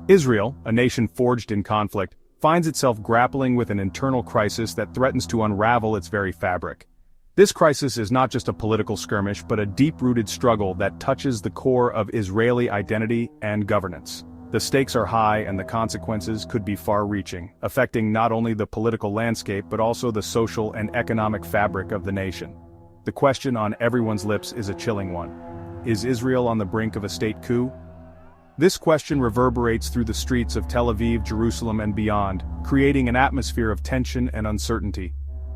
Israel, a nation forged in conflict, finds itself grappling with an internal crisis that threatens to unravel its very fabric. This crisis is not just a political skirmish but a deep-rooted struggle that touches the core of Israeli identity and governance. The stakes are high and the consequences could be far-reaching, affecting not only the political landscape but also the social and economic fabric of the nation. The question on everyone's lips is a chilling one. Is Israel on the brink of a state coup? This question reverberates through the streets of Tel Aviv, Jerusalem and beyond, creating an atmosphere of tension and uncertainty.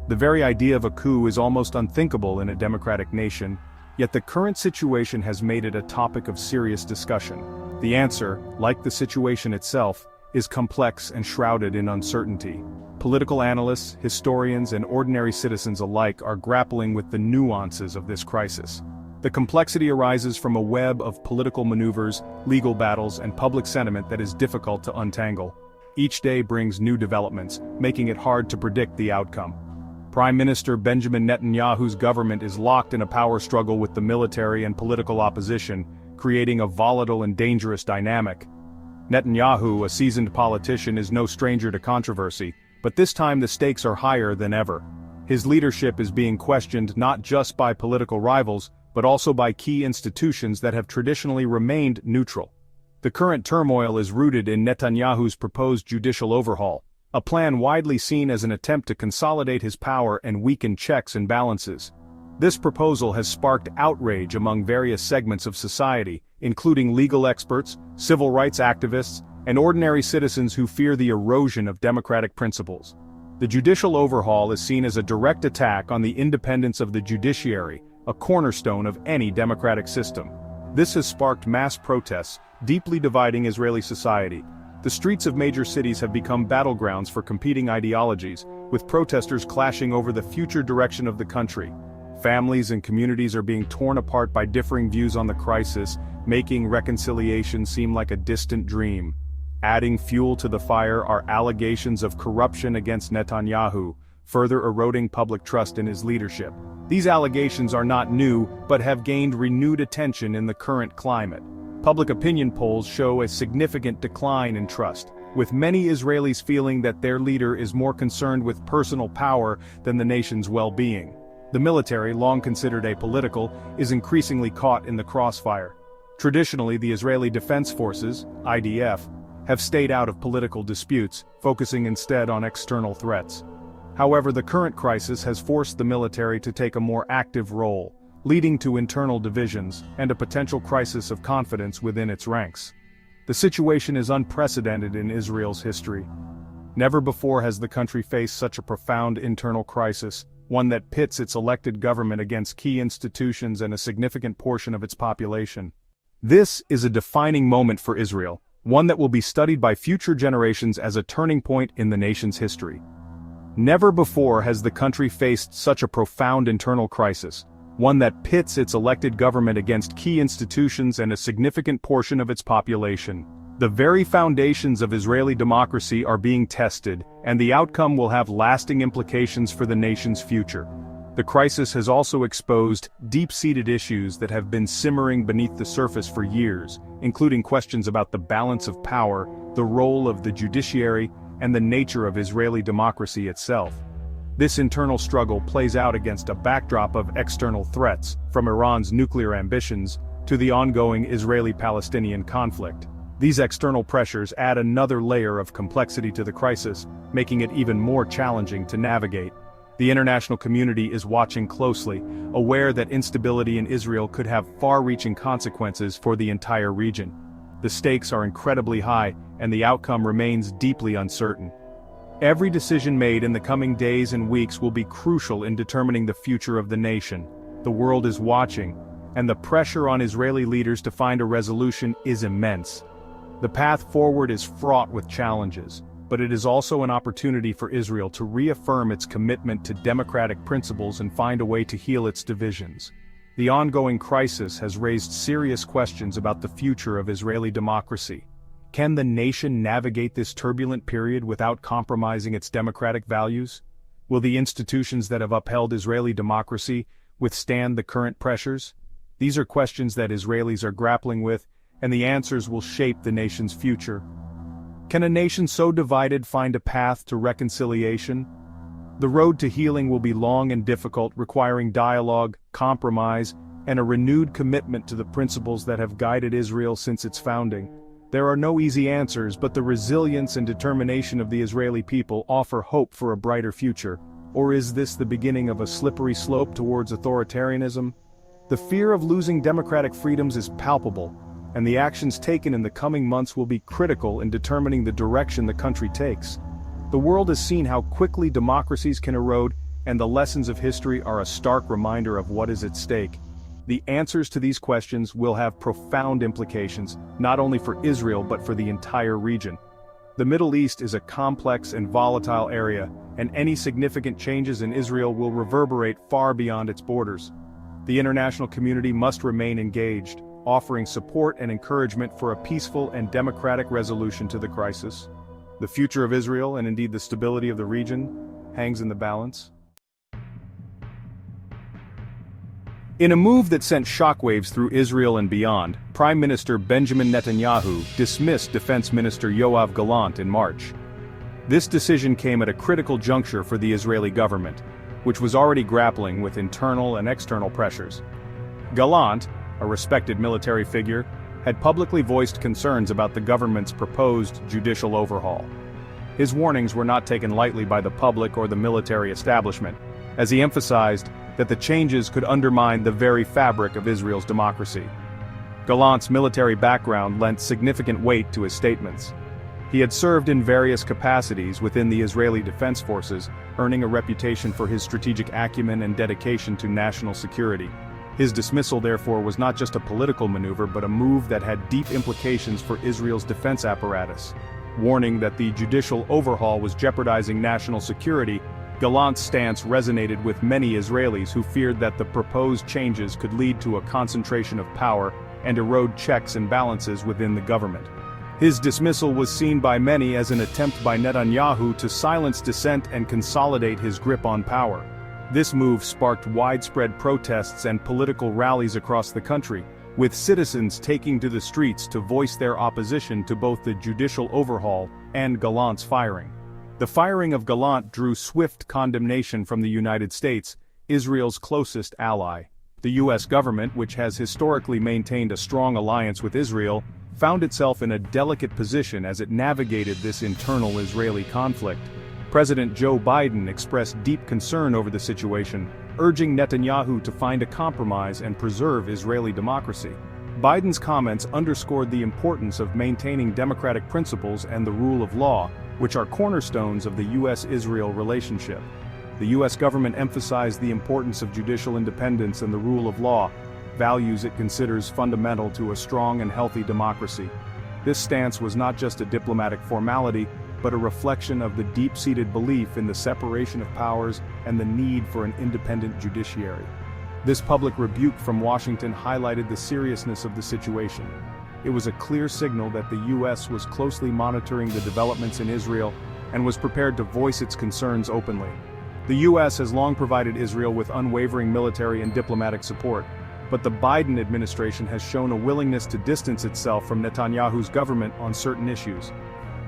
The very idea of a coup is almost unthinkable in a democratic nation, yet the current situation has made it a topic of serious discussion. The answer, like the situation itself, is complex and shrouded in uncertainty. Political analysts, historians and ordinary citizens alike are grappling with the nuances of this crisis. The complexity arises from a web of political maneuvers, legal battles and public sentiment that is difficult to untangle. Each day brings new developments, making it hard to predict the outcome. Prime Minister Benjamin Netanyahu's government is locked in a power struggle with the military and political opposition, creating a volatile and dangerous dynamic. Netanyahu, a seasoned politician, is no stranger to controversy, but this time the stakes are higher than ever. His leadership is being questioned not just by political rivals, but also by key institutions that have traditionally remained neutral. The current turmoil is rooted in Netanyahu's proposed judicial overhaul, a plan widely seen as an attempt to consolidate his power and weaken checks and balances. This proposal has sparked outrage among various segments of society, including legal experts, civil rights activists, and ordinary citizens who fear the erosion of democratic principles. The judicial overhaul is seen as a direct attack on the independence of the judiciary, a cornerstone of any democratic system. This has sparked mass protests, deeply dividing Israeli society. The streets of major cities have become battlegrounds for competing ideologies, with protesters clashing over the future direction of the country. Families and communities are being torn apart by differing views on the crisis, making reconciliation seem like a distant dream. Adding fuel to the fire are allegations of corruption against Netanyahu, further eroding public trust in his leadership. These allegations are not new, but have gained renewed attention in the current climate. Public opinion polls show a significant decline in trust, with many Israelis feeling that their leader is more concerned with personal power than the nation's well-being. The military, long considered apolitical, is increasingly caught in the crossfire. Traditionally, the Israeli Defense Forces, IDF, have stayed out of political disputes, focusing instead on external threats. However, the current crisis has forced the military to take a more active role, leading to internal divisions and a potential crisis of confidence within its ranks. The situation is unprecedented in Israel's history. Never before has the country faced such a profound internal crisis, one that pits its elected government against key institutions and a significant portion of its population. This is a defining moment for Israel, one that will be studied by future generations as a turning point in the nation's history. Never before has the country faced such a profound internal crisis, one that pits its elected government against key institutions and a significant portion of its population. The very foundations of Israeli democracy are being tested, and the outcome will have lasting implications for the nation's future. The crisis has also exposed deep-seated issues that have been simmering beneath the surface for years, including questions about the balance of power, the role of the judiciary, and the nature of Israeli democracy itself. This internal struggle plays out against a backdrop of external threats, from Iran's nuclear ambitions to the ongoing Israeli-Palestinian conflict. These external pressures add another layer of complexity to the crisis, making it even more challenging to navigate. The international community is watching closely, aware that instability in Israel could have far-reaching consequences for the entire region. The stakes are incredibly high, and the outcome remains deeply uncertain. Every decision made in the coming days and weeks will be crucial in determining the future of the nation. The world is watching, and the pressure on Israeli leaders to find a resolution is immense. The path forward is fraught with challenges, but it is also an opportunity for Israel to reaffirm its commitment to democratic principles and find a way to heal its divisions. The ongoing crisis has raised serious questions about the future of Israeli democracy. Can the nation navigate this turbulent period without compromising its democratic values? Will the institutions that have upheld Israeli democracy withstand the current pressures? These are questions that Israelis are grappling with, and the answers will shape the nation's future. Can a nation so divided find a path to reconciliation? The road to healing will be long and difficult, requiring dialogue, compromise, and a renewed commitment to the principles that have guided Israel since its founding. There are no easy answers, but the resilience and determination of the Israeli people offer hope for a brighter future. Or is this the beginning of a slippery slope towards authoritarianism? The fear of losing democratic freedoms is palpable, and the actions taken in the coming months will be critical in determining the direction the country takes. The world has seen how quickly democracies can erode, and the lessons of history are a stark reminder of what is at stake. The answers to these questions will have profound implications, not only for Israel but for the entire region. The Middle East is a complex and volatile area, and any significant changes in Israel will reverberate far beyond its borders. The international community must remain engaged, offering support and encouragement for a peaceful and democratic resolution to the crisis. The future of Israel, and indeed the stability of the region, hangs in the balance. In a move that sent shockwaves through Israel and beyond, Prime Minister Benjamin Netanyahu dismissed Defense Minister Yoav Gallant in March. This decision came at a critical juncture for the Israeli government, which was already grappling with internal and external pressures. Gallant, a respected military figure, had publicly voiced concerns about the government's proposed judicial overhaul. His warnings were not taken lightly by the public or the military establishment, as he emphasized that the changes could undermine the very fabric of Israel's democracy. Gallant's military background lent significant weight to his statements. He had served in various capacities within the Israeli Defense Forces, earning a reputation for his strategic acumen and dedication to national security. His dismissal, therefore, was not just a political maneuver but a move that had deep implications for Israel's defense apparatus. Warning that the judicial overhaul was jeopardizing national security, Gallant's stance resonated with many Israelis who feared that the proposed changes could lead to a concentration of power and erode checks and balances within the government. His dismissal was seen by many as an attempt by Netanyahu to silence dissent and consolidate his grip on power. This move sparked widespread protests and political rallies across the country, with citizens taking to the streets to voice their opposition to both the judicial overhaul and Gallant's firing. The firing of Gallant drew swift condemnation from the United States, Israel's closest ally. The U.S. government, which has historically maintained a strong alliance with Israel, found itself in a delicate position as it navigated this internal Israeli conflict. President Joe Biden expressed deep concern over the situation, urging Netanyahu to find a compromise and preserve Israeli democracy. Biden's comments underscored the importance of maintaining democratic principles and the rule of law, which are cornerstones of the U.S.-Israel relationship. The U.S. government emphasized the importance of judicial independence and the rule of law, values it considers fundamental to a strong and healthy democracy. This stance was not just a diplomatic formality, but a reflection of the deep-seated belief in the separation of powers and the need for an independent judiciary. This public rebuke from Washington highlighted the seriousness of the situation. It was a clear signal that the U.S. was closely monitoring the developments in Israel and was prepared to voice its concerns openly. The U.S. has long provided Israel with unwavering military and diplomatic support, but the Biden administration has shown a willingness to distance itself from Netanyahu's government on certain issues.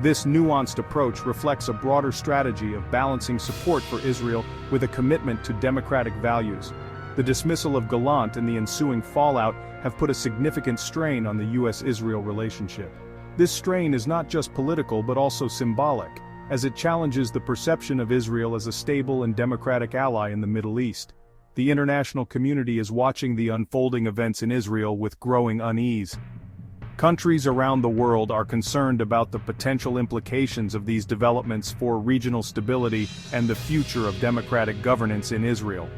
This nuanced approach reflects a broader strategy of balancing support for Israel with a commitment to democratic values. The dismissal of Gallant and the ensuing fallout have put a significant strain on the U.S.-Israel relationship. This strain is not just political but also symbolic, as it challenges the perception of Israel as a stable and democratic ally in the Middle East. The international community is watching the unfolding events in Israel with growing unease. Countries around the world are concerned about the potential implications of these developments for regional stability and the future of democratic governance in Israel.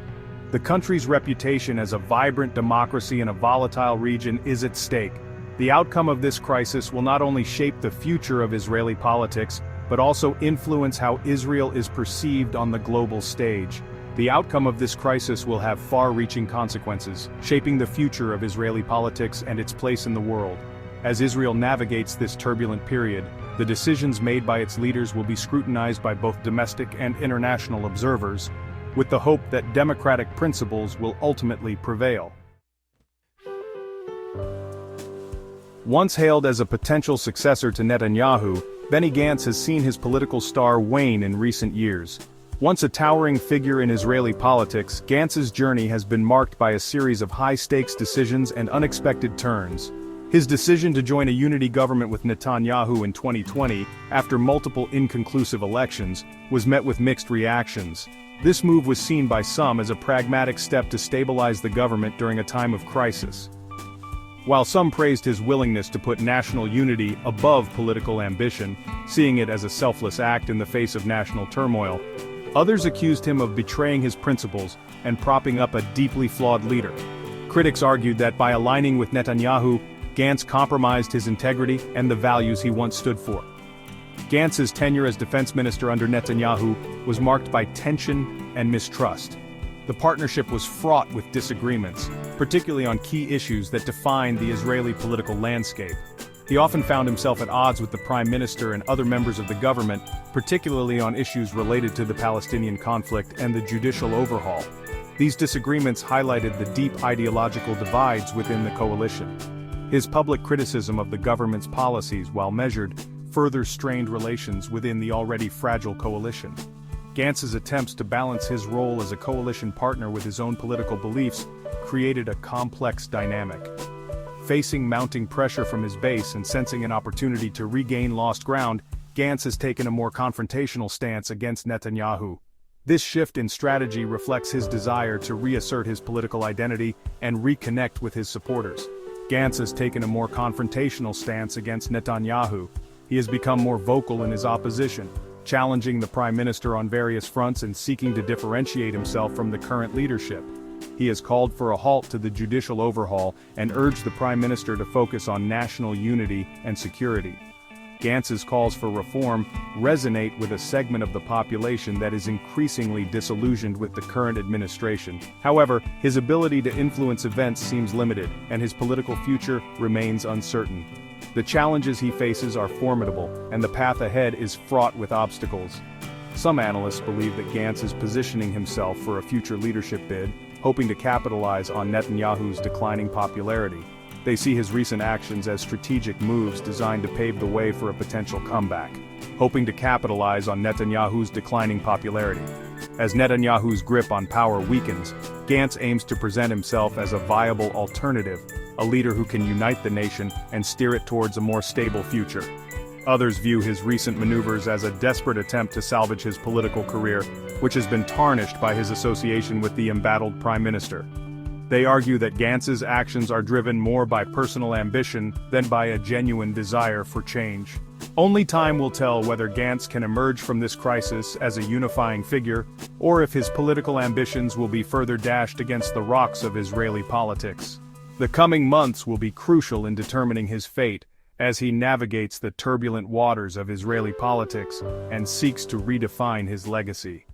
The country's reputation as a vibrant democracy in a volatile region is at stake. The outcome of this crisis will not only shape the future of Israeli politics, but also influence how Israel is perceived on the global stage. The outcome of this crisis will have far-reaching consequences, shaping the future of Israeli politics and its place in the world. As Israel navigates this turbulent period, the decisions made by its leaders will be scrutinized by both domestic and international observers, with the hope that democratic principles will ultimately prevail. Once hailed as a potential successor to Netanyahu, Benny Gantz has seen his political star wane in recent years. Once a towering figure in Israeli politics, Gantz's journey has been marked by a series of high-stakes decisions and unexpected turns. His decision to join a unity government with Netanyahu in 2020, after multiple inconclusive elections, was met with mixed reactions. This move was seen by some as a pragmatic step to stabilize the government during a time of crisis. While some praised his willingness to put national unity above political ambition, seeing it as a selfless act in the face of national turmoil, others accused him of betraying his principles and propping up a deeply flawed leader. Critics argued that by aligning with Netanyahu, Gantz compromised his integrity and the values he once stood for. Gantz's tenure as defense minister under Netanyahu was marked by tension and mistrust. The partnership was fraught with disagreements, particularly on key issues that defined the Israeli political landscape. He often found himself at odds with the prime minister and other members of the government, particularly on issues related to the Palestinian conflict and the judicial overhaul. These disagreements highlighted the deep ideological divides within the coalition. His public criticism of the government's policies, while measured, further strained relations within the already fragile coalition. Gantz's attempts to balance his role as a coalition partner with his own political beliefs created a complex dynamic. Facing mounting pressure from his base and sensing an opportunity to regain lost ground, Gantz has taken a more confrontational stance against Netanyahu. This shift in strategy reflects his desire to reassert his political identity and reconnect with his supporters. Gantz has taken a more confrontational stance against Netanyahu. He has become more vocal in his opposition, challenging the prime minister on various fronts and seeking to differentiate himself from the current leadership. He has called for a halt to the judicial overhaul and urged the prime minister to focus on national unity and security. Gantz's calls for reform resonate with a segment of the population that is increasingly disillusioned with the current administration. However, his ability to influence events seems limited, and his political future remains uncertain. The challenges he faces are formidable, and the path ahead is fraught with obstacles. Some analysts believe that Gantz is positioning himself for a future leadership bid, hoping to capitalize on Netanyahu's declining popularity. They see his recent actions as strategic moves designed to pave the way for a potential comeback, hoping to capitalize on Netanyahu's declining popularity. As Netanyahu's grip on power weakens, Gantz aims to present himself as a viable alternative, a leader who can unite the nation and steer it towards a more stable future. Others view his recent maneuvers as a desperate attempt to salvage his political career, which has been tarnished by his association with the embattled prime minister. They argue that Gantz's actions are driven more by personal ambition than by a genuine desire for change. Only time will tell whether Gantz can emerge from this crisis as a unifying figure, or if his political ambitions will be further dashed against the rocks of Israeli politics. The coming months will be crucial in determining his fate, as he navigates the turbulent waters of Israeli politics and seeks to redefine his legacy.